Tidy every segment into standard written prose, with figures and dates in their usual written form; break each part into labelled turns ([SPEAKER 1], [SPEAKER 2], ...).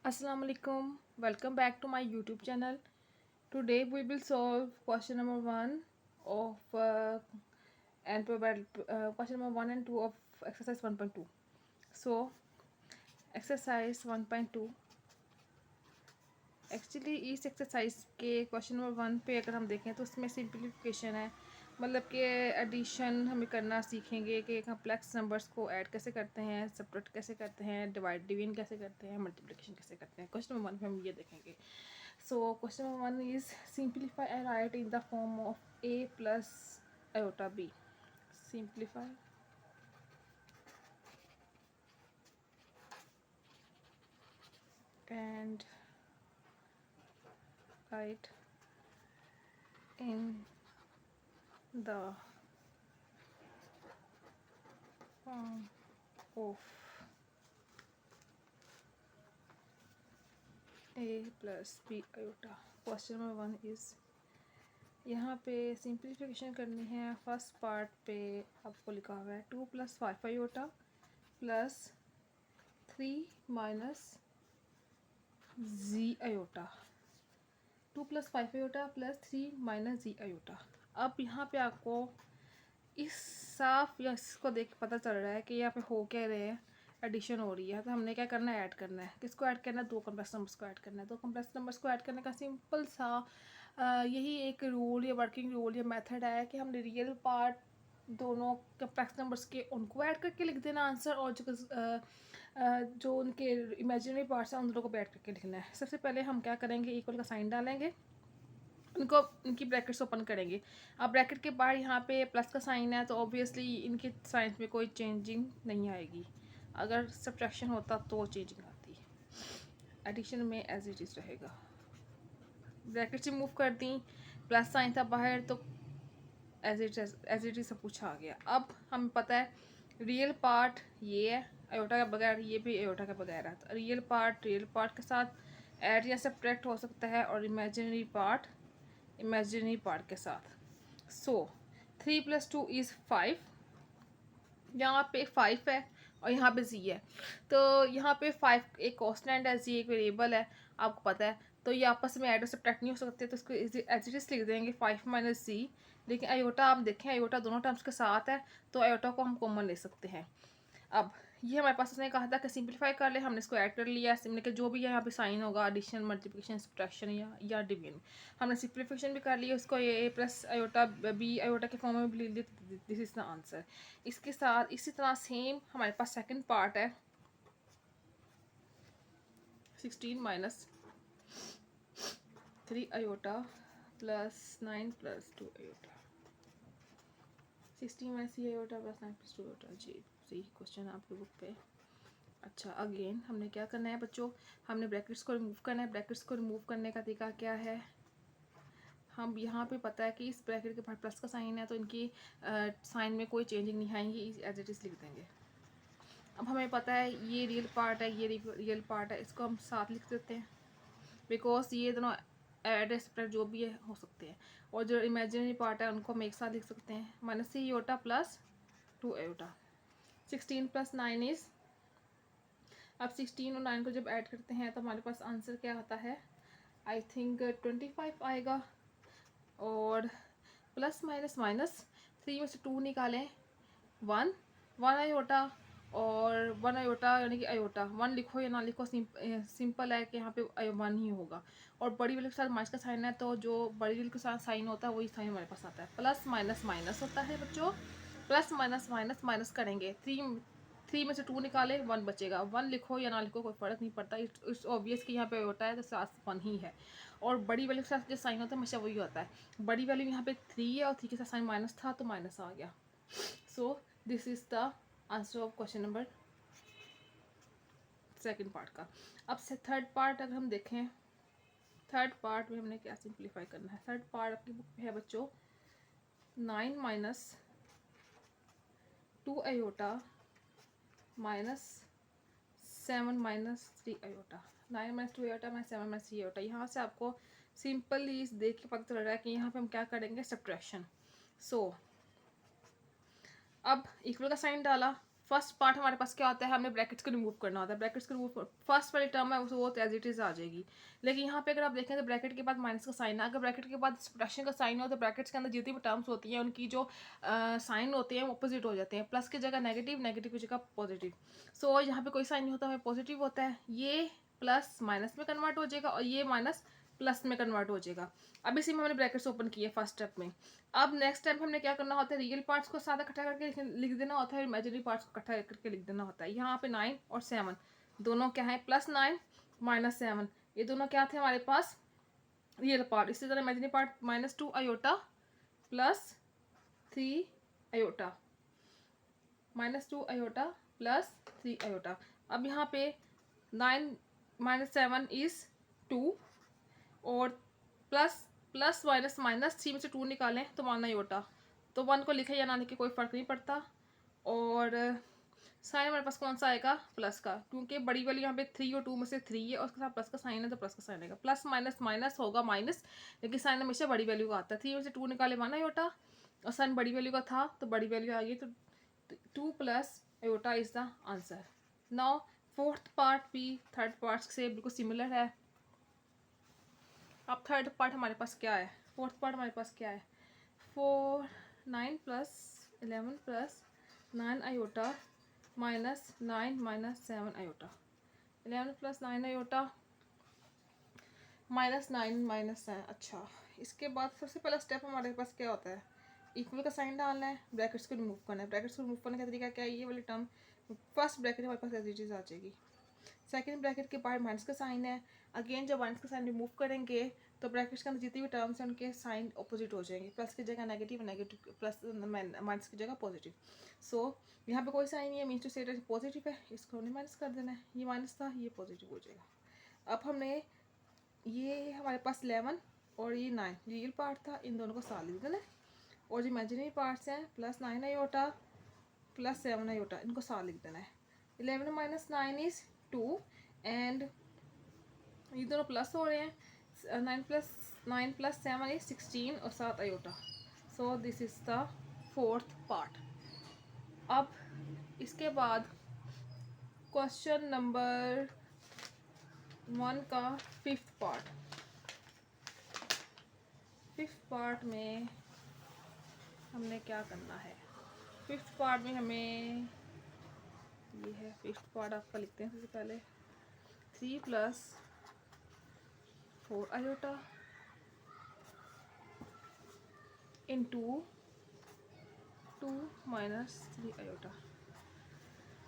[SPEAKER 1] Assalamu alaikum. Welcome back to my YouTube channel. Today we will solve question number 1 of question number 1 and 2 of exercise 1.2. So exercise 1.2 actually इस exercise के question number 1 पे अगर हम देखें तो उसमें simplification है। मतलब कि एडिशन हमें करना सीखेंगे कि कम्प्लेक्स नंबर्स को ऐड कैसे करते हैं, सब्ट्रैक्ट कैसे करते हैं, डिवीजन कैसे करते हैं, मल्टीप्लिकेशन कैसे करते हैं। क्वेश्चन नंबर 1 पे हम ये देखेंगे। So question number 1 is simplify and right in the form of a plus iota b। Simplify and right in the form of a plus b iota। Question number 1 is यहाँ पे simplification करनी है। First part पे आपको लिखा हुआ है 2 + 5 iota plus 3 minus जी iota. 2 + 5 iota plus 3 minus जी iota. अब यहाँ पे आपको इस साफ या इसको देख के पता चल रहा है कि यहाँ पे हो क्या रहे हैं, एडिशन हो रही है। तो हमने क्या करना है, ऐड करना है। किसको ऐड करना है? दो कॉम्प्लेक्स नंबर्स को ऐड करना है। दो कॉम्प्लेक्स नंबर्स को ऐड करने का सिंपल सा यही एक रूल या वर्किंग रूल या मेथड है कि हमने रियल पार्ट दोनों कॉम्प्लेक्स नंबर्स के उनको ऐड करके लिख देना आंसर, और जो उनके इमेजिनरी पार्ट्स हैं उन दोनों को भी ऐड करके लिखना है। सबसे पहले हम क्या करेंगे, इक्वल का साइन डालेंगे, इनको इनकी ब्रैकेट्स ओपन करेंगे। अब ब्रैकेट के बाहर यहाँ पे प्लस का साइन है तो ऑब्वियसली इनके साइंस में कोई चेंजिंग नहीं आएगी। अगर सब्ट्रैक्शन होता तो चेंजिंग आती, एडिशन में एज इट इज़ रहेगा। ब्रैकेट से मूव कर दी, प्लस साइन था बाहर तो एज इट इज़ सब कुछ आ गया। अब हमें पता है रियल पार्ट ये है आयोटा के बगैर, ये भी आयोटा के बगैर है। तो रियल पार्ट के साथ ऐड या सब्ट्रैक्ट हो सकता है, और इमेजिनरी पार्ट के साथ। सो 3 + 2 इज़ 5। यहाँ पे 5 है और यहाँ पे z है, तो यहाँ पे 5 एक कॉन्स्टेंट है, z एक वेरिएबल है, आपको पता है। तो ये आपस में ऐड और सब्ट्रैक्ट नहीं हो सकते, तो इसको एज इट इज़ लिख देंगे 5 माइनस z। लेकिन आयोटा आप देखें, आयोटा दोनों टर्म्स के साथ है तो आयोटा को हम कॉमन ले सकते हैं। अब ये हमारे पास उसने कहा था कि सिंप्लीफाई कर ले, हमने इसको ऐड कर लिया। हमने कि जो भी यहाँ पे साइन होगा, एडिशन, मल्टीप्लिकेशन, सब्ट्रैक्शन या डिवीजन, हमने सिंप्लीफिकेशन भी कर लिया। उसको ए प्लस आयोटा बी आयोटा के फॉर्म में भी ले लिया। This is the answer. इसके साथ इसी तरह सेम हमारे पास सेकंड पार्ट है 16 minus 3 iota plus 9 + 2 iota. 16 minus 3 iota plus 9 + 2 iota. जी सही क्वेश्चन आपके बुक पे। अच्छा, अगेन हमने क्या करना है बच्चों, हमने ब्रैकेट्स को रिमूव करना है। ब्रैकेट्स को रिमूव करने का तरीका क्या है, हम यहाँ पे पता है कि इस ब्रैकेट के बाद प्लस का साइन है तो इनकी साइन में कोई चेंजिंग नहीं आएंगी, एज इट इज़ लिख देंगे। अब हमें पता है ये रियल पार्ट है, ये रियल पार्ट है, इसको हम साथ लिख देते हैं बिकॉज ये दोनों एड सब्ट्रैक्ट जो भी है हो सकते हैं। और जो इमेजिनरी पार्ट है उनको हम एक साथ लिख सकते हैं, minus 3 iota plus 2 iota. 16 + 9 is, अब 16 और 9 को जब ऐड करते हैं तो हमारे पास आंसर क्या आता है, आई थिंक 25 आएगा। और प्लस माइनस माइनस, 3 में से 2 निकालें, 1 आयोटा, और 1 आयोटा यानी कि आयोटा 1 लिखो या ना लिखो, सिंपल है कि यहाँ पे 1 ही होगा। और बड़ी वाले के साथ माइनस का साइन है तो जो बड़ी वाले के साथ साइन होता है वही साइन हमारे पास आता है। प्लस माइनस माइनस होता है बच्चों, प्लस माइनस माइनस माइनस करेंगे, 3 में से 2 निकाले, 1 बचेगा। 1 लिखो या ना लिखो कोई फ़र्क नहीं पड़ता, इट्स ऑब्वियस कि यहाँ पे होता है तो साथ 1 ही है। और बड़ी वाली के साथ जो साइन होता है हमेशा वही होता है। बड़ी वाली यहाँ पे 3 है और 3 के साथ साइन माइनस था तो माइनस आ गया। So this is the answer of question number second part का। अब से थर्ड पार्ट अगर हम देखें, थर्ड पार्ट में हमने क्या सिंप्लीफाई करना है। थर्ड पार्ट आपकी बुक में है बच्चों 9 minus 2 iota minus 7 minus 3 iota. 9 minus 2 iota minus 7 minus 3 iota. यहाँ से आपको सिंपली देख के पता चल रहा है कि यहाँ पे हम क्या करेंगे, सब्ट्रैक्शन। सो अब इक्वल का साइन डाला, फर्स्ट पार्ट हमारे पास क्या होता है, हमने ब्रैकेट्स को रिमूव करना होता है। ब्रैकेट्स को रिमूव फर्स्ट वाली टर्म है वो एज इट इज़ आ जाएगी। लेकिन यहाँ पे अगर आप देखें तो ब्रैकेट के बाद माइनस का साइन है, अगर ब्रैकेट के बाद सब्ट्रैक्शन का साइन हो तो ब्रैकेट्स के अंदर जितनी भी टर्म्स होती हैं उनकी जो साइन होते हैं अपोजिट हो जाते हैं। प्लस की जगह नेगेटिव, नेगेटिव की जगह पॉजिटिव। सो यहाँ पे कोई साइन नहीं होता है, पॉजिटिव होता है। ये प्लस माइनस में कन्वर्ट हो जाएगा और ये माइनस प्लस में कन्वर्ट हो जाएगा। अब इसी में हमने ब्रैकेट्स ओपन किए फर्स्ट स्टेप में। अब नेक्स्ट स्टेप हमने क्या करना होता है, रियल पार्ट्स को सादा इकट्ठा करके लिख देना होता है, इमेजिनरी पार्ट्स को इकट्ठा करके लिख देना होता है। यहाँ पे 9 और 7 दोनों क्या है, +9 -7, ये दोनों क्या थे हमारे पास, रियल पार्ट। इसी तरह imaginary part -2 iota +3 iota, -2 iota +3 iota. अब यहाँ पे 9 - 7 इज 2 और प्लस माइनस माइनस 3 में से 2 निकालें तो माना योटा, तो 1 को लिखे या ना लिखे कोई फ़र्क नहीं पड़ता। और साइन हमारे पास कौन सा आएगा, प्लस का, क्योंकि बड़ी वाली यहाँ पे 3 और 2 में से 3 है और उसके साथ प्लस का साइन है तो प्लस का साइन आएगा। प्लस माइनस माइनस होगा माइनस, लेकिन साइन हमेशा बड़ी वैल्यू का आता है। 3 में से 2 निकाले माना योटा और साइन बड़ी वैल्यू का था तो बड़ी वैल्यू आ गई, तो 2 + iota is the answer. Now fourth part भी थर्ड पार्ट से बिल्कुल सिमिलर है। अब थर्ड पार्ट हमारे पास क्या है, फोर्थ पार्ट हमारे पास क्या है, 9 + 11 + 9 आयोटा -9 - 7 आयोटा, 11 + 9 आयोटा -9 - 7। अच्छा, इसके बाद सबसे पहला स्टेप हमारे पास क्या होता है, इक्वल का साइन डालना है, ब्रैकेट्स को रिमूव करना है। ब्रैकेट्स को रिमूव करने का तरीका क्या है, ये वाली टर्म फर्स्ट ब्रैकेट हमारे पास एज इट इज़ आ जाएगी। सेकंड ब्रैकेट के बाहर माइनस का साइन है, अगेन जब माइनस का साइन रिमूव करेंगे तो ब्रैकेट्स के अंदर जितनी भी टर्म्स हैं उनके साइन ऑपोजिट हो जाएंगे। प्लस की जगह नेगेटिव, नेगेटिव प्लस माइनस की जगह पॉजिटिव। सो यहाँ पे कोई साइन नहीं है, मीन्स टू से पॉजिटिव है, इसको हमने माइनस कर देना है। ये माइनस था, ये पॉजिटिव हो जाएगा। अब हमने ये हमारे पास 11 और ये 9 रियल पार्ट था, इन दोनों को साथ लिख देना है। और जो इमेजिनरी पार्ट्स हैं +9 आयोटा +7 आयोटा, इनको साथ लिख देना है। 11 - 9 इज़ 2 एंड ये दोनों प्लस हो रहे हैं। 9 + 7 इज 16 और 7 iota. So this is the fourth part. अब इसके बाद क्वेश्चन नंबर 1 का फिफ्थ पार्ट। फिफ्थ पार्ट में हमने क्या करना है, फिफ्थ पार्ट में हमें ये है फिफ्थ पार्ट, आपका लिखते हैं सबसे पहले 3 + 4 आयोटा इंटू 2 - 3 आयोटा,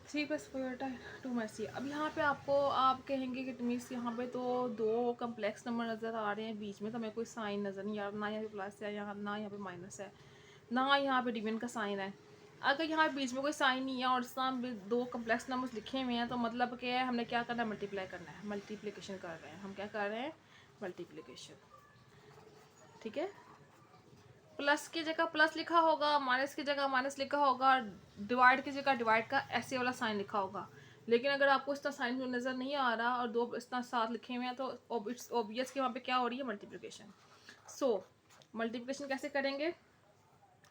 [SPEAKER 1] 3 + 4 आयोटा 2 - 3। अब यहाँ पे आपको आप कहेंगे कि मीन्स यहाँ पे तो दो कम्प्लेक्स नंबर नज़र आ रहे हैं, बीच में तो हमें कोई साइन नज़र नहीं आ रहा, ना यहाँ पे प्लस है, यहाँ ना यहाँ पे माइनस है, ना यहाँ पे डिवीजन का साइन है। अगर यहाँ बीच में कोई साइन नहीं है और सामने दो कम्प्लेक्स नंबर्स लिखे हुए हैं तो मतलब क्या है, हमने क्या करना है, मल्टीप्लाई करना है, मल्टीप्लिकेशन कर रहे हैं हम, क्या कर रहे हैं, मल्टीप्लिकेशन। ठीक है, प्लस की जगह प्लस लिखा होगा, माइनस की जगह माइनस लिखा होगा, डिवाइड की जगह डिवाइड का ऐसे वाला साइन लिखा होगा। लेकिन अगर आपको इतना साइन नज़र नहीं आ रहा और दो इतना साथ लिखे हुए हैं तो इट्स ऑब्वियस कि वहाँ पे क्या हो रही है, मल्टीप्लिकेशन। सो मल्टीप्लिकेशन कैसे करेंगे,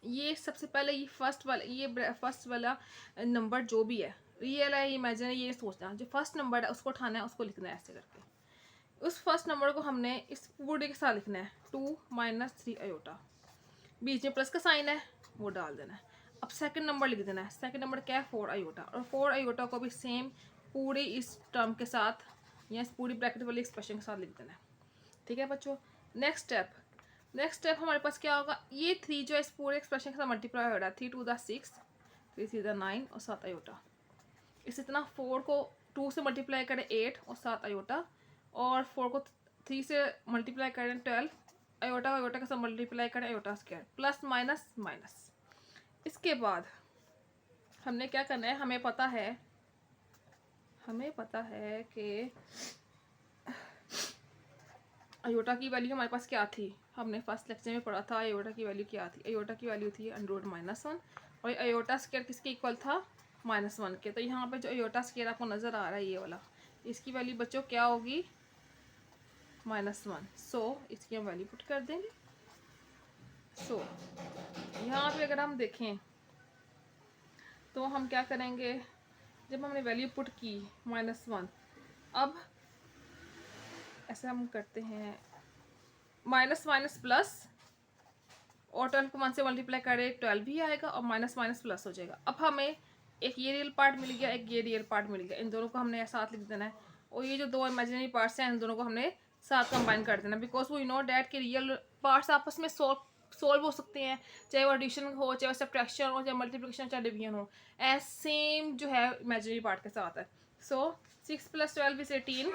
[SPEAKER 1] ये सबसे पहले ये फर्स्ट वाला नंबर जो भी है, रियल है इमेजिनरी, ये सोचना जो फर्स्ट नंबर है उसको उठाना है, उसको लिखना है ऐसे करके। उस फर्स्ट नंबर को हमने इस पूरे के साथ लिखना है, 2 - 3 आयोटा, बीच में प्लस का साइन है वो डाल देना है। अब सेकंड नंबर लिख देना है, सेकंड नंबर क्या है, 4 आयोटा, और 4 आयोटा को भी सेम पूरी इस टर्म के साथ या इस पूरी ब्रैकेट वाली एक्सप्रेशन के साथ लिख देना है। ठीक है बच्चों, नेक्स्ट स्टेप हमारे पास क्या होगा, ये 3 जो है इस पूरे एक्सप्रेशन के साथ मल्टीप्लाई हो रहा है, 3 × 2 = 6, 3 × 3 = 9 और 7 आयोटा। इसी तरह 4 को 2 से मल्टीप्लाई करें 8 और 7 आयोटा, और 4 को 3 से मल्टीप्लाई करें 12 आयोटा, आयोटा के साथ मल्टीप्लाई करें iota square, plus minus minus. इसके बाद हमने क्या करना है, हमें पता है कि आयोटा की वैल्यू हमारे पास क्या थी, हमने फर्स्ट लेक्चर में पढ़ा था आयोटा की वैल्यू क्या थी, आयोटा की वैल्यू थी √-1 और आयोटा स्क्वायर किसके इक्वल था, -1 के। तो यहाँ पे जो आयोटा स्क्वायर आपको नज़र आ रहा है ये वाला, इसकी वैल्यू बच्चों क्या होगी, -1। सो इसकी हम वैल्यू पुट कर देंगे। सो यहाँ पे अगर हम देखें तो हम क्या करेंगे, जब हमने वैल्यू पुट की -1, अब ऐसा हम करते हैं माइनस माइनस प्लस, और 12 को 1 से मल्टीप्लाई करें 12 भी आएगा और माइनस माइनस प्लस हो जाएगा। अब हमें एक ये रियल पार्ट मिल गया, एक ये रियल पार्ट मिल गया, इन दोनों को हमने साथ लिख देना है, और ये जो दो इमेजिनरी पार्ट्स हैं इन दोनों को हमने साथ कंबाइन कर देना, बिकॉज वी नो डैट के रियल पार्ट्स आपस में सोल्व हो सकते हैं, चाहे वो एडिशन हो, चाहे वो सब्ट्रैक्शन हो, चाहे मल्टीप्लिकेशन, चाहे डिवीजन हो, एज सेम जो है इमेजिनरी पार्ट के साथ है। सो 6 + 12 = 18,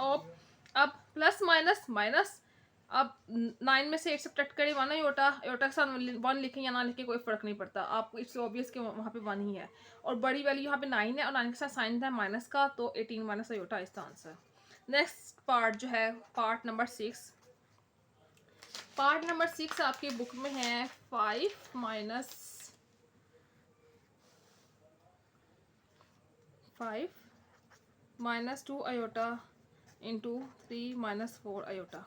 [SPEAKER 1] और अब प्लस माइनस माइनस, अब 9 में से 8 सब्ट्रैक्ट करें 1 आयोटा, आयोटा के साथ 1 लिखें या ना लिखें कोई फ़र्क नहीं पड़ता, आपको इट्स ऑब्वियस कि वहाँ पे 1 ही है, और बड़ी वैल्यू यहाँ पे 9 है, और 9 के साथ साइन था माइनस का, तो 18 माइनस आयोटा इसका आंसर। नेक्स्ट पार्ट जो है पार्ट नंबर 6, पार्ट नंबर 6 आपकी बुक में है 5 - 2 आयोटा इंटू 3 - 4 आयोटा।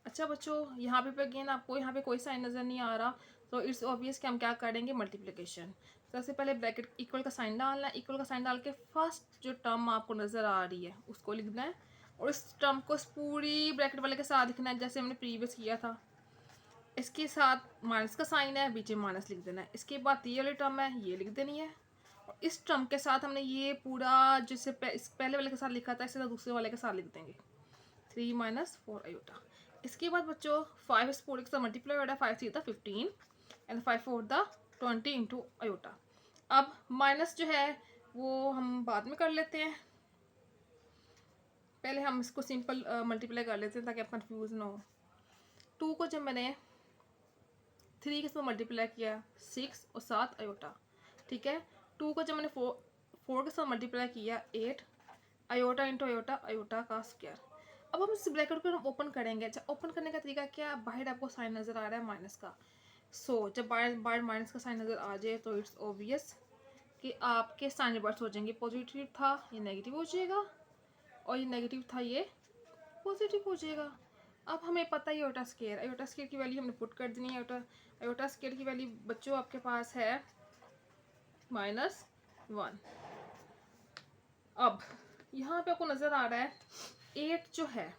[SPEAKER 1] अच्छा बच्चों, यहाँ पे अगेन आपको यहाँ पे कोई साइन नज़र नहीं आ रहा, तो इट्स ऑब्वियस कि हम क्या करेंगे, मल्टीप्लिकेशन। सबसे पहले ब्रैकेट इक्वल का साइन डालना है, इक्वल का साइन डाल के फर्स्ट जो टर्म आपको नज़र आ रही है उसको लिखना है, और इस टर्म को पूरी ब्रैकेट वाले के साथ लिखना है जैसे हमने प्रीवियस किया था। इसके साथ माइनस का साइन है, बीच में माइनस लिख देना है, इसके बाद ये वाली टर्म है ये लिख देनी है, और इस टर्म के साथ हमने ये पूरा जिससे पहले वाले के साथ लिखा था इसे दूसरे वाले के साथ लिख देंगे, 3 - 4 आयोटा। इसके बाद बच्चों 5 इस पूरे के साथ मल्टीप्लाई हो रहा है, 5 3 = 15 एंड 5 4 = 20 इंटू आयोटा। अब माइनस जो है वो हम बाद में कर लेते हैं, पहले हम इसको सिंपल मल्टीप्लाई कर लेते हैं ताकि आप कंफ्यूज ना हो। 2 को जब मैंने 3 के साथ मल्टीप्लाई किया 6 और 7 आयोटा, ठीक है। 2 को जब मैंने 4 के साथ मल्टीप्लाई किया 8 आयोटा इंटू आयोटा, आयोटा का स्क्वायर। अब हम इस ब्रैकेट को ओपन करेंगे। अच्छा, ओपन करने का तरीका क्या, बाहर आपको साइन नज़र आ रहा है माइनस का, सो जब बाहर माइनस का साइन नज़र आ जाए तो इट्स ऑब्वियस कि आपके साइन रिवर्स हो जाएंगे, पॉजिटिव था ये नेगेटिव हो जाएगा, और ये नेगेटिव था ये पॉजिटिव हो जाएगा। अब हमें पता है आयोटा स्क्वायर की वैल्यू हमने पुट कर देनी है। आयोटा स्क्वायर की वैल्यू बच्चों आपके पास है -1। अब यहाँ पे आपको नज़र आ रहा है 8 जो है,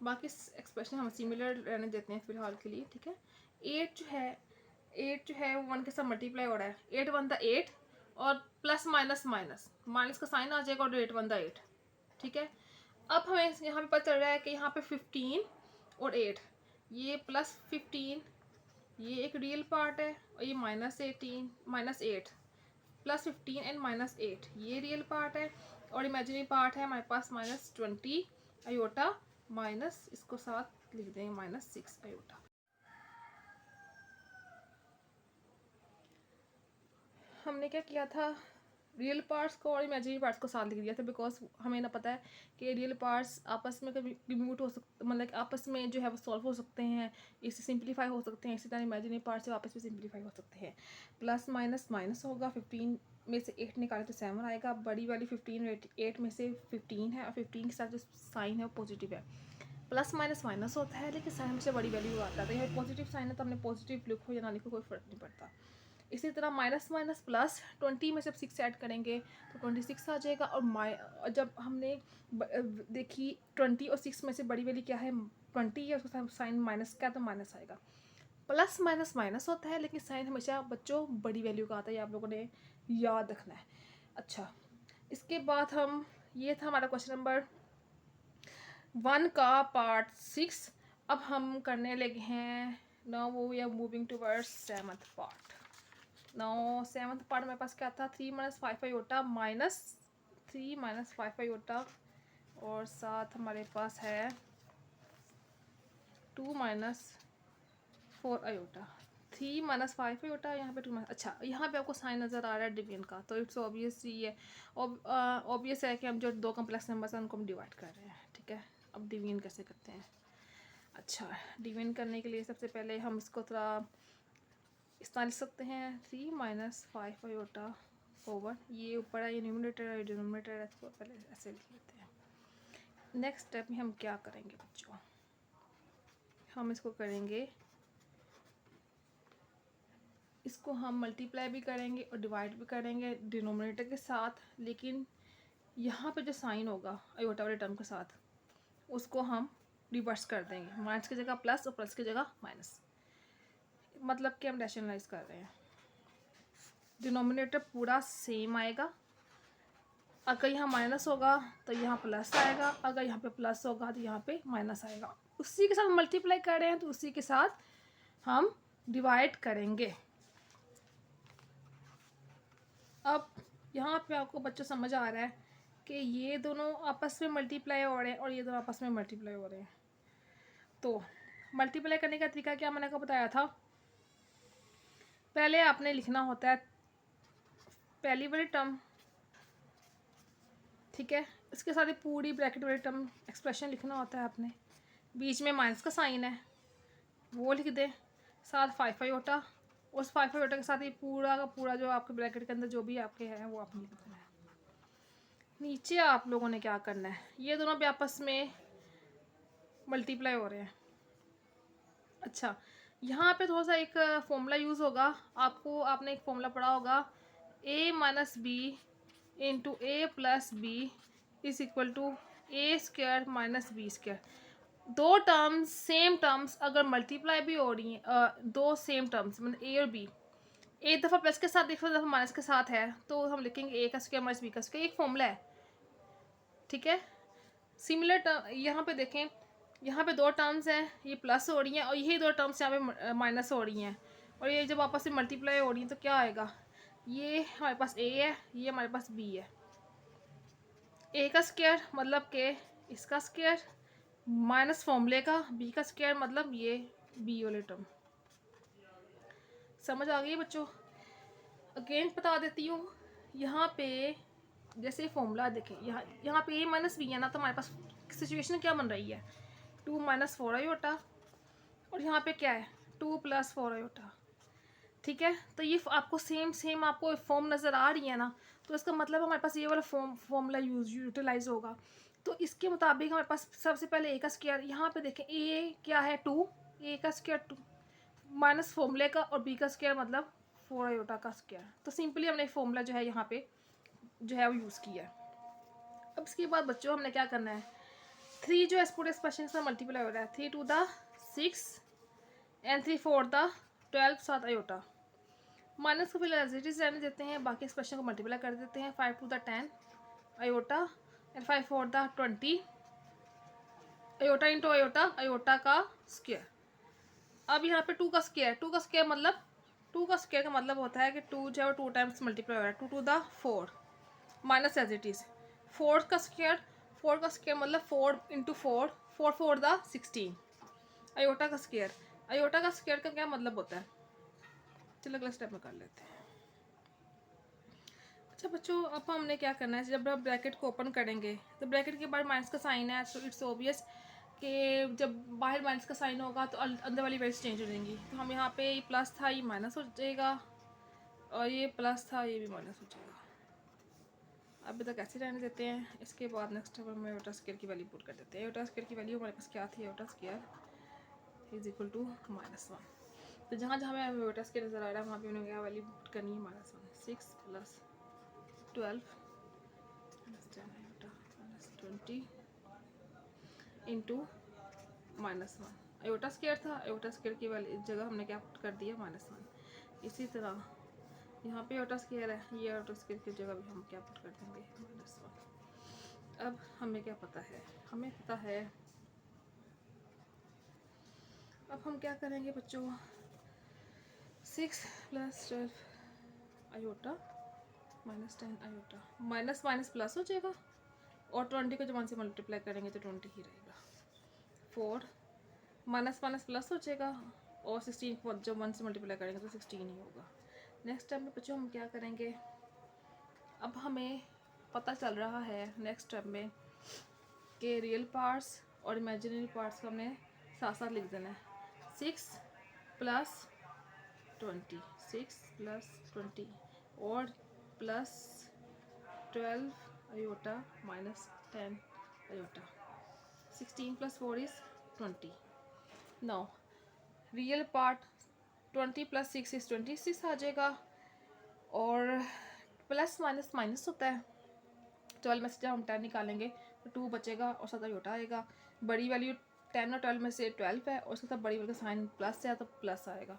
[SPEAKER 1] बाकी एक्सप्रेशन हम सिमिलर रहने देते हैं फिलहाल के लिए, ठीक है। 8 जो है वो 1 के साथ मल्टीप्लाई हो रहा है, 8 1 = 8, और प्लस माइनस माइनस माइनस का साइन आ जाएगा, और 8 1 = 8, ठीक है। अब हमें यहाँ पे पता चल रहा है कि यहाँ पे 15 और 8, ये +15 ये एक रियल पार्ट है, और ये -18 -8 +15 एंड -8 ये रियल पार्ट है, और इमेजिनरी पार्ट है हमारे पास -20 आयोटा, माइनस इसको साथ लिख देंगे -6 आयोटा। हमने क्या किया था, रियल पार्ट्स को और इमेजिनरी पार्ट्स को साथ लिख दिया था, बिकॉज हमें ना पता है कि रियल पार्ट्स आपस में कभी रिम्यूट हो सकते, मतलब आपस में जो है वो सॉल्व हो सकते हैं, इससे सिंप्लीफाई हो सकते हैं, इसी तरह इमेजिनरी पार्ट्स आपस में सिंप्लीफाई हो सकते हैं। प्लस माइनस माइनस होगा, 15 में से 8 निकाले तो 7 आएगा, बड़ी वाली 15 8 में से 15 है, और 15 के साथ जो साइन है वो पॉजिटिव है। प्लस माइनस माइनस होता है लेकिन साइन से बड़ी वैल्यू आता है, तो यह पॉजिटिव साइन है तो हमने पॉजिटिव लिखो या ना लिखो कोई फ़र्क नहीं पड़ता। इसी तरह माइनस माइनस प्लस, 20 में से 6 ऐड करेंगे तो 26 आ जाएगा, और जब हमने देखी 20 और 6 में से बड़ी वैल्यू क्या है 20 है, उसका साइन माइनस का तो माइनस आएगा। प्लस माइनस माइनस होता है लेकिन साइन हमेशा बच्चों बड़ी वैल्यू का आता है, ये आप लोगों ने याद रखना है। अच्छा, इसके बाद हम ये था हमारा क्वेश्चन नंबर 1 का पार्ट 6। अब हम करने लगे हैं, now we are moving towards 7th part. Now 7th part मेरे पास क्या था, 3 - 5 आयोटा -3 - 5 आयोटा, और साथ हमारे पास है 2 - 4 आयोटा, 3 - 5 आयोटा, यहाँ पे 2 अच्छा यहाँ पे आपको साइन नज़र आ रहा है डिवीजन का, तो इट्स ऑब्वियस ही है, ऑब्वियस है कि हम जो दो कम्प्लेक्स नंबर्स हैं उनको हम डिवाइड कर रहे हैं, ठीक है। अब डिवीजन कैसे करते हैं, अच्छा डिवीजन करने के लिए सबसे पहले हम इसको थोड़ा इस तरह लिख सकते हैं, 3 - 5 आयोटा ओवर, ये ऊपर है ये न्यूमरेटर है ये डिनोमिनेटर है, इसको पहले ऐसे लिख लेते हैं। नेक्स्ट स्टेप में हम क्या करेंगे बच्चों, हम इसको करेंगे इसको हम मल्टीप्लाई भी करेंगे और डिवाइड भी करेंगे डिनोमिनेटर के साथ, लेकिन यहाँ पे जो साइन होगा आयोटा वाले टर्म के साथ उसको हम रिवर्स कर देंगे, माइनस की जगह प्लस और प्लस की जगह माइनस, मतलब कि हम रैशनलाइज कर रहे हैं। डिनोमिनेटर पूरा सेम आएगा, अगर यहाँ माइनस होगा तो यहाँ प्लस आएगा, अगर यहाँ पे प्लस होगा तो यहाँ पे माइनस आएगा। उसी के साथ मल्टीप्लाई कर रहे हैं तो उसी के साथ हम डिवाइड करेंगे। अब यहाँ पे आपको बच्चों समझ आ रहा है कि ये दोनों आपस में मल्टीप्लाई हो रहे हैं और ये दोनों आपस में मल्टीप्लाई हो रहे हैं। तो मल्टीप्लाई करने का तरीका क्या मैंने आपको बताया था, पहले आपने लिखना होता है पहली वाली टर्म, ठीक है, इसके साथ ही पूरी ब्रैकेट वाली टर्म एक्सप्रेशन लिखना होता है आपने, बीच में माइनस का साइन है वो लिख दे, साथ 5 आयोटा, उस 5 आयोटा के साथ ही पूरा का पूरा जो आपके ब्रैकेट के अंदर जो भी आपके है वो आपने लिख देना है। नीचे आप लोगों ने क्या करना है, ये दोनों भी आपस में मल्टीप्लाई हो रहे हैं। अच्छा, यहाँ पे थोड़ा सा एक फॉर्मूला यूज़ होगा, आपको आपने एक फॉर्मूला पढ़ा होगा, a minus B into A plus B is equal to A square minus B square. दो टर्म्स सेम टर्म्स अगर मल्टीप्लाई भी हो रही हैं, दो सेम टर्म्स मतलब ए और बी, एक दफ़ा प्लस के साथ एक दफ़ा माइनस के साथ है तो हम लिखेंगे ए का स्क्वायर माइनस बी का स्क्वायर, एक फॉर्मूला है, ठीक है। सिमिलर टर्म यहाँ पे देखें, यहाँ पे दो टर्म्स हैं, ये प्लस हो रही हैं और यही दो टर्म्स यहाँ पे माइनस हो रही हैं, और ये जब आपस में मल्टीप्लाई हो रही हैं तो क्या आएगा, ये हमारे पास ए है, ये हमारे पास बी है, ए का स्क्वायर मतलब के इसका स्क्वायर माइनस फॉर्मूले का बी का स्क्वायर मतलब ये बी वाले टर्म। समझ आ गई बच्चों? अगेन बता देती हूँ, यहाँ पे जैसे फॉर्मूला देखें, यहाँ पे ए माइनस बी है ना, तो हमारे पास सिचुएशन क्या बन रही है, 2 माइनस 4 आयोटा, और यहाँ पे क्या है 2 प्लस 4 आयोटा, ठीक है। तो ये आपको सेम आपको फॉर्म नज़र आ रही है ना, तो इसका मतलब हमारे पास ये वाला फॉर्मूला यूटिलाइज होगा। तो इसके मुताबिक हमारे पास सबसे पहले ए का स्क्वायर, यहाँ पे देखें ए क्या है 2, ए का स्क्वायर 2 माइनस फॉर्मूले का और बी का स्क्वायर मतलब 4 आयोटा का स्क्वायर। तो सिंपली हमने फॉर्मूला जो है यहाँ पे जो है वो यूज़ किया है। अब इसके बाद बच्चों हमने क्या करना है, 3 जो एक्सपोर्ट एक्सप्रेशन से मल्टीप्लाई हो रहा है, 3 टू द 6 एंड 3 4 द 12 साथ आयोटा, माइनस को फिर एज इट इज रहने देते हैं, बाकी एक्सप्रेशन को मल्टीप्लाई कर देते हैं, 5 two the 10 iota and 5 4 the 20 iota into iota, iota का स्क्वायर। अब यहाँ पे 2 का स्क्वायर मतलब 2 का स्क्वायर का मतलब होता है कि 2 जो है वो 2 टाइम्स मल्टीप्लाई हो रहा है, 2 two the 4 minus as it is 4 का स्क्वायर मतलब 4 इंटू 4 4 4 द 16 आयोटा का स्क्वायर का क्या मतलब होता है, चलो अगला स्टेप में कर लेते हैं। अच्छा बच्चों, अब हमने क्या करना है, जब आप ब्रैकेट को ओपन करेंगे तो ब्रैकेट के बाद माइनस का साइन है, तो इट्स ऑब्वियस कि जब बाहर माइनस का साइन होगा तो अंदर वाली वैल्यूज चेंज हो जाएंगी। तो हम यहाँ पे प्लस था ये माइनस हो जाएगा, और ये प्लस था ये भी माइनस हो जाएगा। अभी तक ऐसे रहने देते हैं। इसके बाद नेक्स्ट हम आयोटा स्क्वायर की वैल्यू पुट कर देते हैं। आयोटा स्क्वायर की वैल्यू हमारे पास क्या थी, iota square is equal to -1। तो जहाँ जहाँ हमें आयोटा स्क्वायर नज़र आ रहा है वहाँ पे उन्होंने क्या वैल्यू पुट करनी है, -1। 6 plus 12 plus 10 iota plus 20 into -1। Iota square था, आयोटा स्क्वायर की वैल्यू जगह हमने क्या पुट कर दिया, -1। इसी तरह यहाँ पे आयोटा स्क्वायर है, ये आयोटा स्क्वायर की जगह भी हम क्या पुट कर देंगे, -1। अब हमें क्या पता है, हमें पता है, अब हम क्या करेंगे बच्चों, 6 plus 12 iota minus 10 iota, minus minus plus हो जाएगा, और 20 को जब 1 से मल्टीप्लाई करेंगे तो 20 ही रहेगा। 4 माइनस माइनस प्लस हो जाएगा, और 16 को जब 1 से मल्टीप्लाई करेंगे तो 16 ही होगा। नेक्स्ट टाइम में बच्चों हम क्या करेंगे, अब हमें पता चल रहा है नेक्स्ट स्टेप में कि रियल पार्ट्स और इमेजिनरी पार्ट्स को हमने साथ साथ लिख देना है। 6 प्लस 20 6 प्लस 20 और plus 12 iota minus 10 iota, 16 plus 4 is 20। Now real part 20 + 6 = 26 आ जाएगा। और प्लस माइनस माइनस होता है, 12 में से जब हम 10 निकालेंगे तो 2 बचेगा और 7 अयोटा आएगा। बड़ी वैल्यू 10 और 12 में से 12 है और उसके साथ बड़ी वैल्यू का साइन प्लस है तो प्लस आएगा।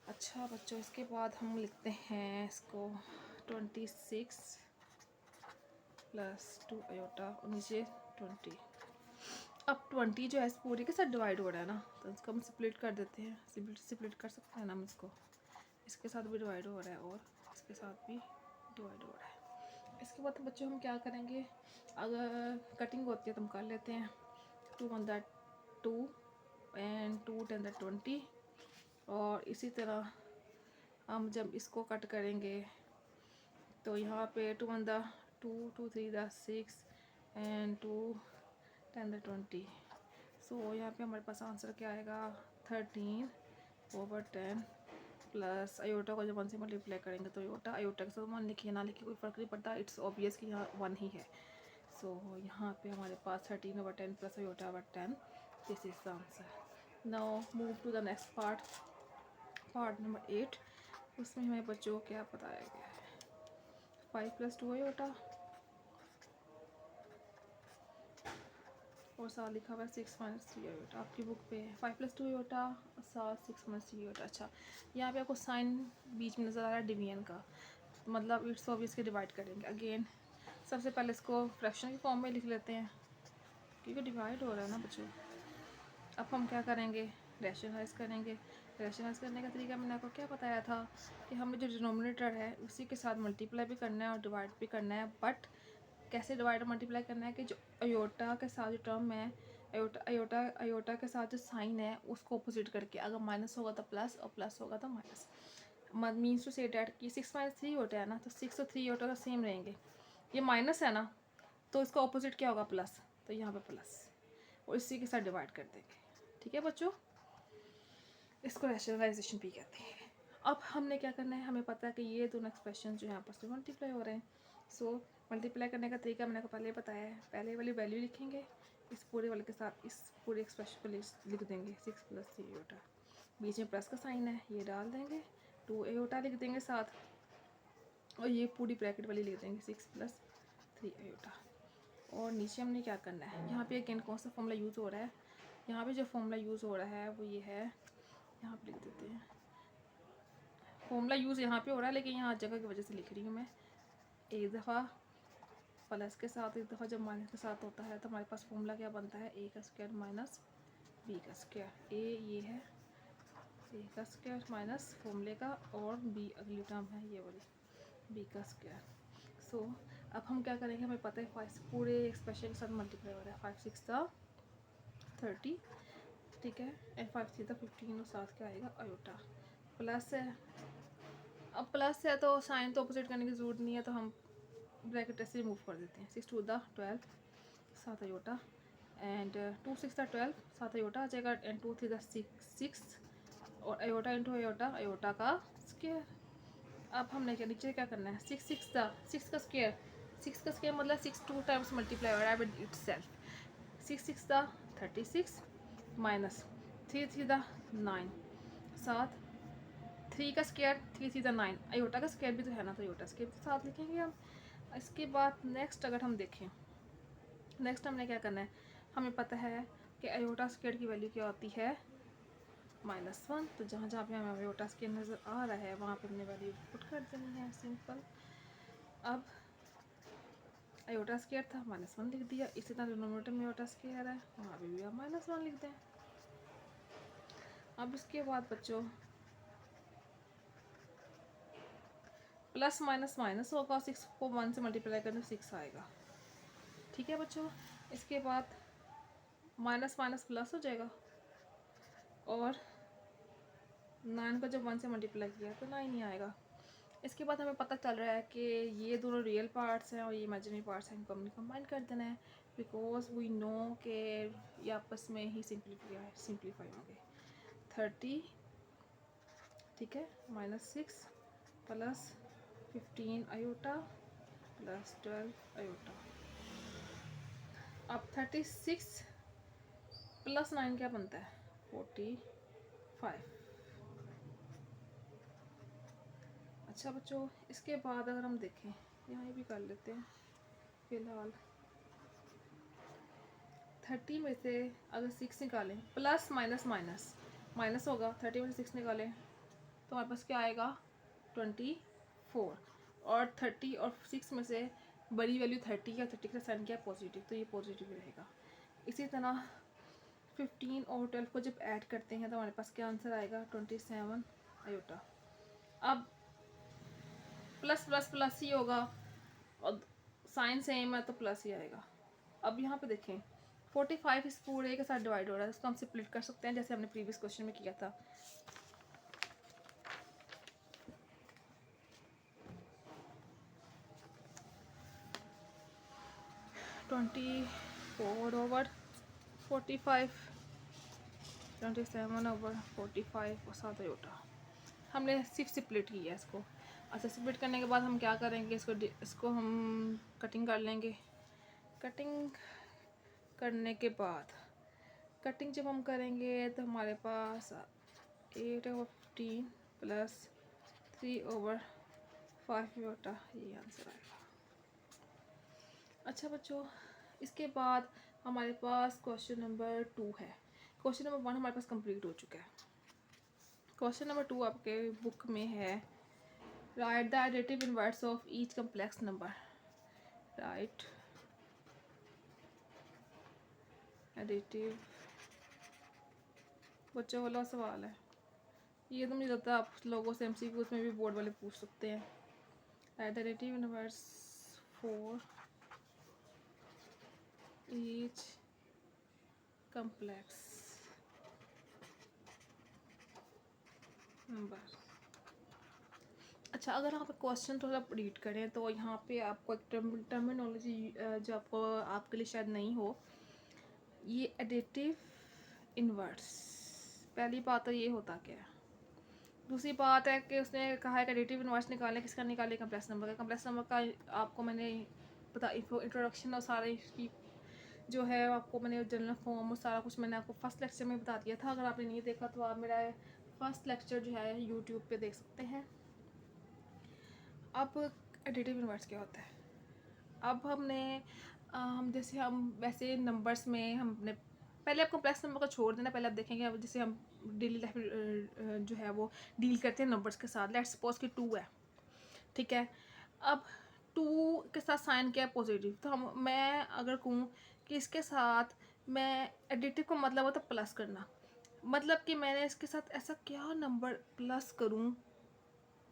[SPEAKER 1] अच्छा बच्चों, इसके बाद हम लिखते हैं इसको 26 + 2 अयोटा और नीचे 20। अब 20 जो है इस पूरे के साथ डिवाइड हो रहा है ना, तो इसको हम स्प्लिट कर देते हैं। स्प्लिट कर सकते हैं ना हम इसको, इसके साथ भी डिवाइड हो रहा है और इसके साथ भी डिवाइड हो रहा है। इसके बाद बच्चों हम क्या करेंगे, अगर कटिंग होती है तो हम कर लेते हैं। 2 × 1 = 2 एंड 2 × 10 = 20। और इसी तरह हम जब इसको कट करेंगे तो यहाँ पे 2 × 1 = 2, 2 × 3 = 6 एंड 2 × 10 = 20। सो यहाँ पे हमारे पास आंसर क्या आएगा, 13/10 प्लस अयोटा को जब 1 से मल्टीप्लाई करेंगे तो अयोटा के साथ 1 लिखिए ना लिखिए कोई फ़र्क नहीं पड़ता, इट्स ऑब्वियस कि यहाँ 1 ही है। सो यहाँ पे हमारे पास 13/10 प्लस अयोटा/10, this is the answer. Now move to the next part number 8। उसमें हमें बच्चों को क्या बताया गया है, 5 + 2 अयोटा और साथ लिखा हुआ है 6 - 3 अयोटा। आपकी बुक पे 5 + 2 अयोटा और साथ 6 - 3 अयोटा। अच्छा, यहाँ पे आपको साइन बीच में नज़र आ रहा है डिवीजन का, मतलब इट्स ऑब्वियस के डिवाइड करेंगे। अगेन सबसे पहले इसको फ्रैक्शन के फॉर्म में लिख लेते हैं क्योंकि डिवाइड हो रहा है ना बच्चों। अब हम क्या करेंगे, रैशनलाइज करेंगे। रैशनलाइज करने का तरीका मैंने आपको क्या बताया था कि हमें जो डिनोमिनेटर है उसी के साथ मल्टीप्लाई भी करना है और डिवाइड भी करना है। बट कैसे डिवाइड और मल्टीप्लाई करना है कि जो अयोटा के साथ जो टर्म है, अयोटा के साथ जो साइन है उसको अपोजिट करके, अगर माइनस होगा तो प्लस और प्लस होगा तो minus. Means to say that कि 6 - 3 होता है ना, तो 6 और 3 अयोटा का सेम रहेंगे। ये माइनस है ना, तो इसका अपोजिट क्या होगा, प्लस, तो यहाँ पे प्लस और इसी के साथ डिवाइड कर देंगे। ठीक है बच्चों, इसको रैशनलाइजेशन भी कहते हैं। अब हमने क्या करना है, हमें पता है कि ये दोनों एक्सप्रेशन जो यहाँ पर मल्टीप्लाई हो रहे हैं। सो मल्टीप्लाई करने का तरीका मैंने आपको पहले बताया है। पहले वाली वैल्यू लिखेंगे, इस पूरे वाले के साथ इस पूरे एक्सप्रेशन को लिख देंगे 6 + 3 अयोटा। बीच में प्लस का साइन है, ये डाल देंगे, 2 अयोटा लिख देंगे साथ, और ये पूरी ब्रैकेट वाली लिख देंगे 6 + 3 अयोटा। और नीचे हमने क्या करना है, यहाँ पे अगेन कौन सा फॉर्मूला यूज़ हो रहा है, यहाँ पे जो फॉर्मूला यूज़ हो रहा है वो ये है, यहाँ पे लिख देते हैं। फॉर्मूला यूज़ यहाँ पे हो रहा है लेकिन यहाँ जगह की वजह से लिख रही हूँ मैं। एक दफ़ा प्लस के साथ, एक दफ़ा जब माइनस के साथ होता है तो हमारे पास फॉर्मूला क्या बनता है, a² - b²। a ये है a² माइनस फॉर्मूले का, और b अगली टर्म है ये वाली b²। सो अब हम क्या करेंगे, हमें पता है 5 पूरे एक्सप्रेशन के साथ मल्टीप्लाई हो रहा है। 5 × 6 = 30, ठीक है, एंड 5 × 3 = 15 और साथ क्या आएगा, अयोटा। प्लस है, अब प्लस है तो साइन तो अपोजिट करने की ज़रूरत नहीं है, तो हम ब्रैकेट ऐसे रिमूव कर देते हैं। 6 × 2 = 12, 7 अयोटा, एंड 2 × 6 = 12, 7 अयोटा आ जाएगा, एंड 2 × 3 = 6 और अयोटा इंटू अयोटा का स्क्वायर। अब हमने क्या नीचे क्या करना है, 6 × 6 = 6 का स्क्वायर, 6 का स्क्वायर मतलब 6 2 टाइम्स मल्टीप्लाई हो रहा है विद इटसेल्फ। 6 × 6 = 36 माइनस 3 × 3 = 9, साथ 3 का स्क्वायर, 3 × 3 = 9, अयोटा का स्क्वायर भी तो है ना, तो अयोटा स्क्वायर के साथ लिखेंगे हम। इसके बाद नेक्स्ट अगर हम देखें, नेक्स्ट हमने क्या करना है, हमें पता है कि अयोटा स्क्वायर की वैल्यू क्या होती है, -1। तो जहाँ जहाँ पे हमें अयोटा स्क्वायर नज़र आ रहा है वहाँ पे हमने वैल्यू पुट कर देनी है, सिंपल। अब अयोटा स्क्वायर था, -1 लिख दिया। इसी तरह डिनोमिनेटर में अयोटा स्क्वायर है, वहाँ पे भी आप -1 लिख दें। अब इसके बाद बच्चों प्लस माइनस माइनस होगा, 6 को 1 से मल्टीप्लाई करने 6 आएगा, ठीक है बच्चों। इसके बाद माइनस माइनस प्लस हो जाएगा, और 9 को जब 1 से मल्टीप्लाई किया तो 9 ही आएगा। इसके बाद हमें पता चल रहा है कि ये दोनों रियल पार्ट्स हैं और ये इमेजिनरी पार्ट्स हैं, इनको हमने कंबाइन कर देना है, बिकॉज वी नो के ये आपस में ही सिंप्लीफाई होंगे। 30, ठीक है, -6 प्लस 15 अयोटा प्लस 12 अयोटा। अब 36 + 9 क्या बनता है, 45। अच्छा बच्चों, इसके बाद अगर हम देखें, यहाँ भी कर लेते हैं फिलहाल। 30 में से अगर 6 निकालें, प्लस माइनस माइनस माइनस होगा, 30 में से 6 निकालें तो हमारे पास क्या आएगा 24। और 30 और 6 में से बड़ी वैल्यू 30 है, 30 का साइन क्या है पॉजिटिव, तो ये पॉजिटिव रहेगा। इसी तरह 15 और 12 को जब ऐड करते हैं तो हमारे पास क्या आंसर आएगा 27 आयोटा। अब प्लस प्लस प्लस ही होगा और साइन सेम है तो प्लस ही आएगा। अब यहाँ पे देखें 45 इस पूरे के साथ डिवाइड हो रहा है, इसको हम स्प्लिट कर सकते हैं जैसे हमने प्रीवियस क्वेश्चन में किया था। ट्वेंटी 4/45, 27/45 और 7 आयोटा। हमने सिर्फ स्प्लिट किया है इसको। अच्छा, स्प्लिट करने के बाद हम क्या करेंगे, इसको हम कटिंग कर लेंगे। कटिंग करने के बाद कटिंग जब हम करेंगे तो हमारे पास 8/15 प्लस 3/5 आयोटा, ये आंसर आएगा। अच्छा बच्चों, इसके बाद हमारे पास क्वेश्चन नंबर 2 है। क्वेश्चन नंबर 1 हमारे पास कंप्लीट हो चुका है। क्वेश्चन नंबर 2 आपके बुक में है, right the additive inverse of each complex number. Right additive, बच्चों वाला सवाल है ये, तो मुझे लगता है आप लोगों से MCQ में भी बोर्ड वाले पूछ सकते हैं। Right the additive inverse for each complex number. अच्छा, अगर आप क्वेश्चन थोड़ा रीड करें तो यहाँ पे आपको एक टर्मिनोलॉजी जो आपको आपके लिए शायद नहीं हो, ये एडिटिव इनवर्स, पहली बात तो ये होता क्या है। दूसरी बात है कि उसने कहा है कि एडिटिव इनवर्स निकालें, किसका निकालें, कम्प्लेक्स नंबर का। कम्प्लेक्स नंबर का आपको मैंने पता इंट्रोडक्शन और सारे की जो है आपको मैंने जनरल फॉर्म और सारा कुछ मैंने आपको फर्स्ट लेक्चर में बता दिया था। अगर आपने नहीं देखा तो आप मेरा फर्स्ट लेक्चर जो है यूट्यूब पे देख सकते हैं। अब एडिटिव इनवर्स क्या होता है। अब हमने हम जैसे हम वैसे नंबर्स में हमने पहले आप कम्प्लेक्स नंबर को छोड़ देना, पहले आप देखेंगे अब जैसे हम डेली लाइफ जो है वो डील करते हैं नंबर्स के साथ। लेट्स सपोज कि 2 है, ठीक है। अब 2 के साथ साइन क्या है पॉजिटिव, तो मैं अगर कहूँ कि इसके साथ मैं एडिटिव का मतलब होता है प्लस करना, मतलब कि मैंने इसके साथ ऐसा क्या नंबर प्लस करूँ,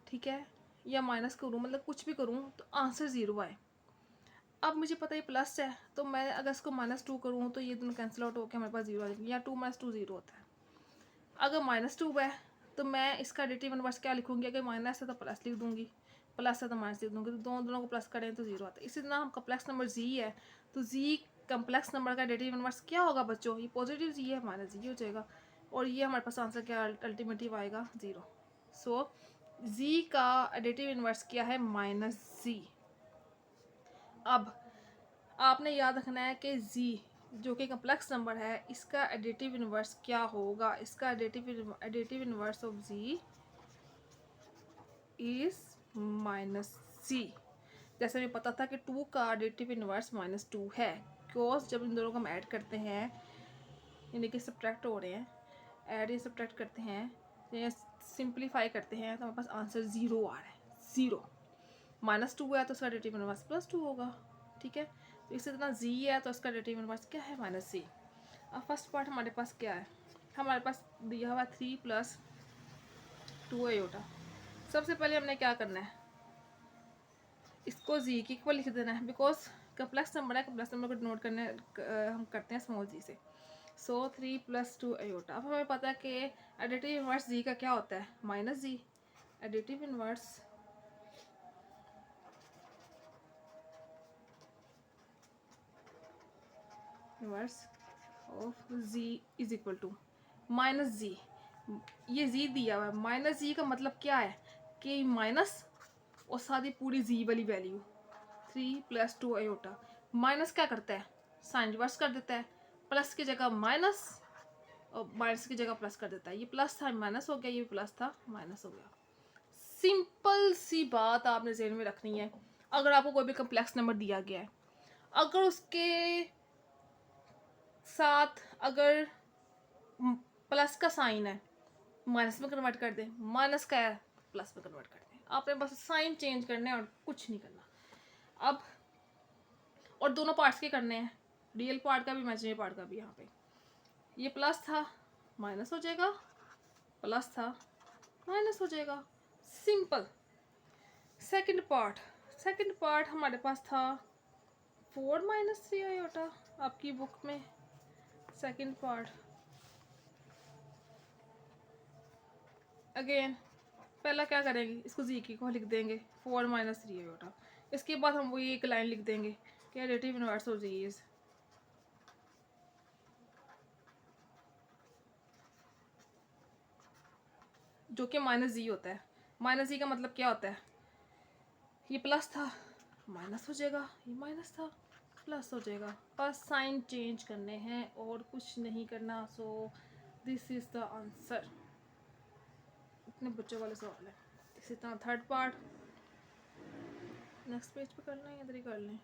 [SPEAKER 1] ठीक है, या माइनस करूँ, मतलब कुछ भी करूँ तो आंसर 0 आए। अब मुझे पता है प्लस है तो मैं अगर इसको -2 करूँ तो ये दोनों कैंसिल आउट होकर हमारे पास 0 आ जाएगी, या 2 - 2 0 होता है। अगर -2 है तो मैं इसका एडिटिव इनवर्स क्या लिखूँगी, अगर माइनस है तो प्लस लिख दूँगी, प्लस है तो माइनस लिख दूँगी, तो दोनों को प्लस करें तो 0 आता है। इसी तरह हम कम्प्लेक्स नंबर जी है तो जी कम्प्लेक्स नंबर का एडिटिव इनवर्स क्या होगा बच्चों, ये पॉजिटिव जी है, माइनस जी हो जाएगा, और ये हमारे पास आंसर क्या अल्टीमेटिव आएगा 0। सो जी का एडिटिव इनवर्स क्या है -जी। अब आपने याद रखना है कि z जो कि कम्प्लेक्स नंबर है इसका एडिटिव इनवर्स क्या होगा। इसका additive inverse of z is -c। जैसे हमें पता था कि 2 का एडिटिव इनवर्स -2 है, बिकॉज जब इन दोनों को हम ऐड करते हैं यानी कि सब्ट्रैक्ट हो रहे हैं, ऐड या सब्ट्रैक्ट करते हैं या सिंप्लीफाई करते हैं तो हमारे पास आंसर 0 आ रहा है। 0 -2 है तो उसका एडिटिव इनवर्स +2 होगा, ठीक है। तो इसी तरह z है तो उसका एडिटिव इनवर्स क्या है -c। अब फर्स्ट पार्ट हमारे पास क्या है, हमारे पास दिया हुआ 3 + 2 आयोटा। सबसे पहले हमने क्या करना है, इसको z की इक्वल लिख देना है, बिकॉज कम्प्लेक्स नंबर है, कम्प्लेक्स नंबर को डिनोट करने हम करते हैं स्मॉल जी से। सो 3 + 2 आयोटा। अब हमें पता है कि एडिटिव इनवर्स z का क्या होता है -g। Additive inverse of z is equal to -g। ये z दिया हुआ है, -g का मतलब क्या है कि माइनस और सारी पूरी z वाली वैल्यू 3 + 2 आयोटा। माइनस क्या करता है, साइन रिवर्स कर देता है, प्लस की जगह माइनस और माइनस की जगह प्लस कर देता है। ये प्लस था माइनस हो गया, ये प्लस था माइनस हो गया। सिंपल सी बात आपने ज़हन में रखनी है। अगर आपको कोई भी कम्प्लेक्स नंबर दिया गया है, अगर उसके साथ अगर प्लस का साइन है, माइनस में कन्वर्ट कर दें, माइनस का है प्लस में कन्वर्ट कर दें। आपने बस साइन चेंज करना है और कुछ नहीं करना। अब और दोनों पार्ट्स के करने हैं, रियल पार्ट का भी इमेजिनरी पार्ट का भी। यहाँ पे ये प्लस था, माइनस हो जाएगा, प्लस था, माइनस हो जाएगा, सिंपल। सेकंड पार्ट हमारे पास था 4 माइनस 3 आयोटा आपकी बुक में। सेकंड पार्ट अगेन पहला क्या करेंगे, इसको जी की को लिख देंगे 4 माइनस 3 आयोटा। इसके बाद हम वही एक लाइन लिख देंगे कि additive inverse of G is जो कि माइनस जी होता है। माइनस जी का मतलब क्या होता है, ये प्लस था माइनस हो जाएगा, ये माइनस था प्लस हो जाएगा। बस साइन चेंज करने हैं और कुछ नहीं करना। So this is the answer. इतने बच्चों वाले सवाल है। इसी तरह थर्ड पार्ट नेक्स्ट पेज पे करना है, इधर ही कर लें,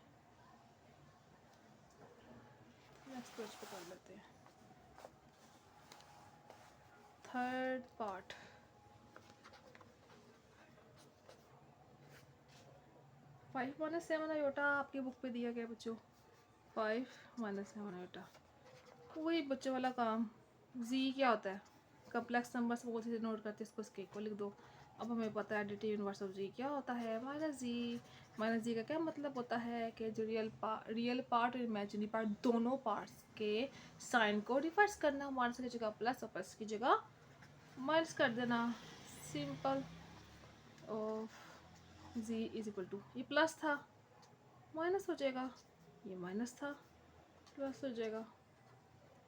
[SPEAKER 1] नेक्स्ट पेज पे कर लेते हैं। थर्ड पार्ट 5 माइनस 7 आयोटा आपकी बुक पे दिया गया बच्चों। 5 माइनस 7 आयोटा, वही बच्चों वाला काम। जी क्या होता है, कम्प्लेक्स नंबर्स बहुत ही नोट करते हैं, इसको इसके को लिख दो। अब हमें पता है एडिटिव इनवर्स ऑफ जी क्या होता है, माइनस जी। माइनस जी का क्या मतलब होता है कि जो रियल पार्ट और इमेजिनरी पार्ट दोनों पार्ट्स के साइन को रिवर्स करना। माइनस की जगह प्लस और प्लस की जगह माइनस कर देना, simple. Of G is equal to, ये प्लस था माइनस हो जाएगा, ये माइनस था प्लस हो जाएगा।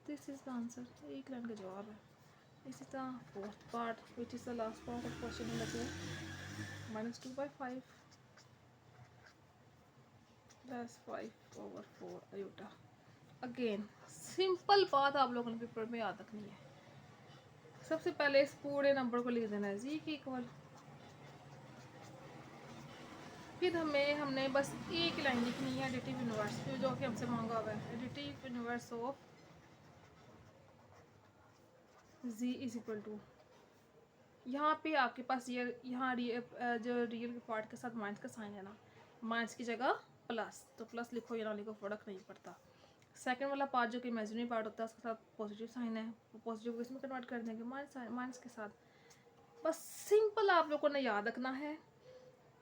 [SPEAKER 1] दिस इज द आंसर, एक लाइन का जवाब है। इसी तरह fourth part which is the last part of question number 2, -2/5 plus 5/4 iota. Again simple बात आप लोगों ने पेपर में याद रखनी है। सबसे पहले इस पूरे नंबर को लिख देना है जी के इक्वल, फिर हमने बस एक लाइन लिखनी है एडिटिव इनवर्स, जो कि हमसे मांगा हुआ है, additive inverse of G is equal to. यहाँ पे आपके पास ये यहाँ जो रियल के पार्ट के साथ माइनस का साइन है ना, माइनस की जगह प्लस, तो प्लस लिखो या ना लिखो फर्क नहीं पड़ता। सेकंड वाला पार्ट जो कि इमेजिनरी पार्ट होता है उसके साथ पॉजिटिव साइन है, वो पॉजिटिव को इसमें कन्वर्ट कर देंगे माइनस के साथ। बस सिंपल आप लोगों ने याद रखना है,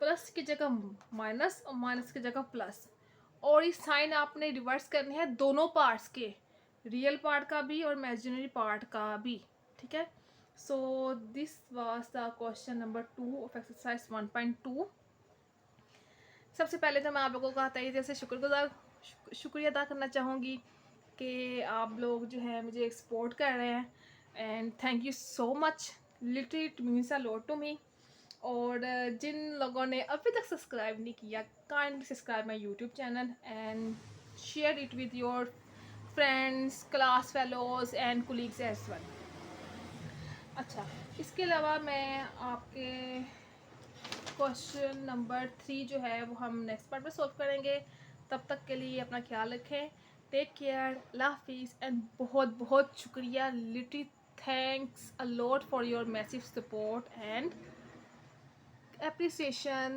[SPEAKER 1] प्लस की जगह माइनस और माइनस की जगह प्लस। और ये साइन आपने रिवर्स करने हैं दोनों पार्ट्स के, रियल पार्ट का भी और इमेजिनरी पार्ट का भी, ठीक है। So this was the question number 2 of exercise 1.2। सबसे पहले तो मैं आप लोगों का तहे दिल से शुक्रिया अदा करना चाहूँगी कि आप लोग जो है मुझे सपोर्ट कर रहे हैं, and thank you so much, literally it means a lot to me. और जिन लोगों ने अभी तक सब्सक्राइब नहीं किया, kindly subscribe my YouTube channel and share it with your friends, class fellows and colleagues as well. अच्छा, इसके अलावा मैं आपके क्वेश्चन नंबर 3 जो है वो हम नेक्स्ट पार्ट में सॉल्व करेंगे। तब तक के लिए अपना ख्याल रखें, टेक केयर, अल्लाह हाफिज़ एंड बहुत बहुत शुक्रिया, literally thanks a lot for your massive support and appreciation।